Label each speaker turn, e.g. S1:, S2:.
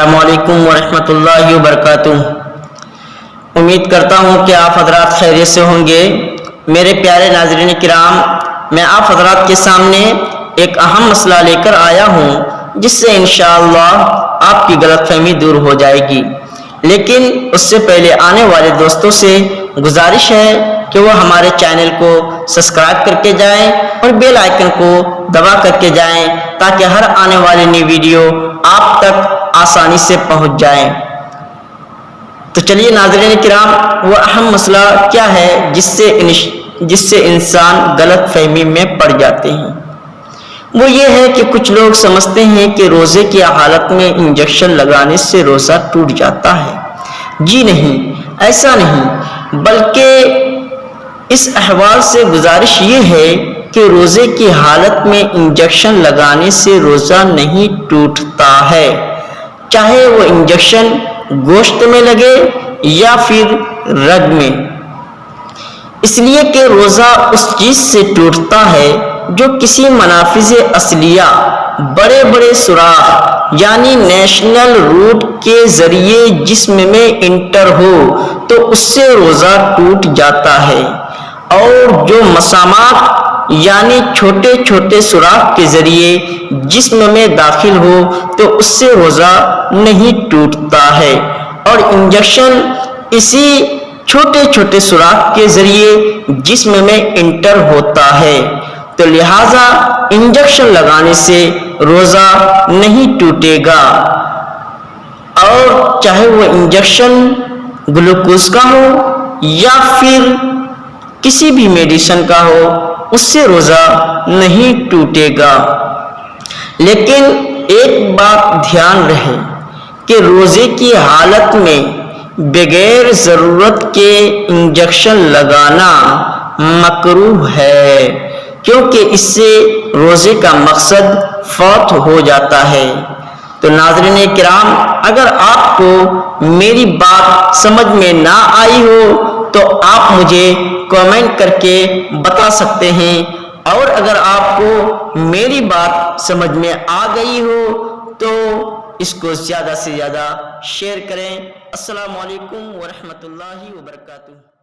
S1: السلام علیکم ورحمۃ اللہ وبرکاتہ۔ امید کرتا ہوں کہ آپ حضرات خیریت سے ہوں گے۔ میرے پیارے ناظرین کرام، میں آپ حضرات کے سامنے ایک اہم مسئلہ لے کر آیا ہوں جس سے انشاءاللہ آپ کی غلط فہمی دور ہو جائے گی، لیکن اس سے پہلے آنے والے دوستوں سے گزارش ہے کہ وہ ہمارے چینل کو سبسکرائب کر کے جائیں اور بیل آئیکن کو دبا کر کے جائیں تاکہ ہر آنے والی نئی ویڈیو آپ تک آسانی سے پہنچ جائیں۔ تو چلیے ناظرین کرام، وہ اہم مسئلہ کیا ہے جس سے انسان غلط فہمی میں پڑ جاتے ہیں؟ وہ یہ ہے کہ کچھ لوگ سمجھتے ہیں کہ روزے کی حالت میں انجیکشن لگانے سے روزہ ٹوٹ جاتا ہے۔ جی نہیں، ایسا نہیں، بلکہ اس احوال سے گزارش یہ ہے کہ روزے کی حالت میں انجیکشن لگانے سے روزہ نہیں ٹوٹتا ہے، چاہے وہ انجیکشن گوشت میں لگے یا پھر رگ میں، اس لیے کہ روزہ اس چیز سے ٹوٹتا ہے جو کسی منافذ اصلیہ، بڑے بڑے سوراخ یعنی نیشنل روٹ کے ذریعے جسم میں انٹر ہو تو اس سے روزہ ٹوٹ جاتا ہے، اور جو مسامات یعنی چھوٹے چھوٹے سوراخ کے ذریعے جسم میں داخل ہو تو اس سے روزہ نہیں ٹوٹتا ہے، اور انجیکشن اسی چھوٹے چھوٹے سوراخ کے ذریعے جسم میں انٹر ہوتا ہے، تو لہٰذا انجیکشن لگانے سے روزہ نہیں ٹوٹے گا، اور چاہے وہ انجیکشن گلوکوز کا ہو یا پھر کسی بھی میڈیسن کا ہو، اس سے روزہ نہیں ٹوٹے گا۔ لیکن ایک بات دھیان رہے کہ روزے کی حالت میں بغیر ضرورت کے انجیکشن لگانا مکروہ ہے، کیونکہ اس سے روزے کا مقصد فوت ہو جاتا ہے۔ تو ناظرین کرام، اگر آپ کو میری بات سمجھ میں نہ آئی ہو تو آپ مجھے کامنٹ کر کے بتا سکتے ہیں، اور اگر آپ کو میری بات سمجھ میں آ گئی ہو تو اس کو زیادہ سے زیادہ شیئر کریں۔ السلام علیکم ورحمۃ اللہ وبرکاتہ۔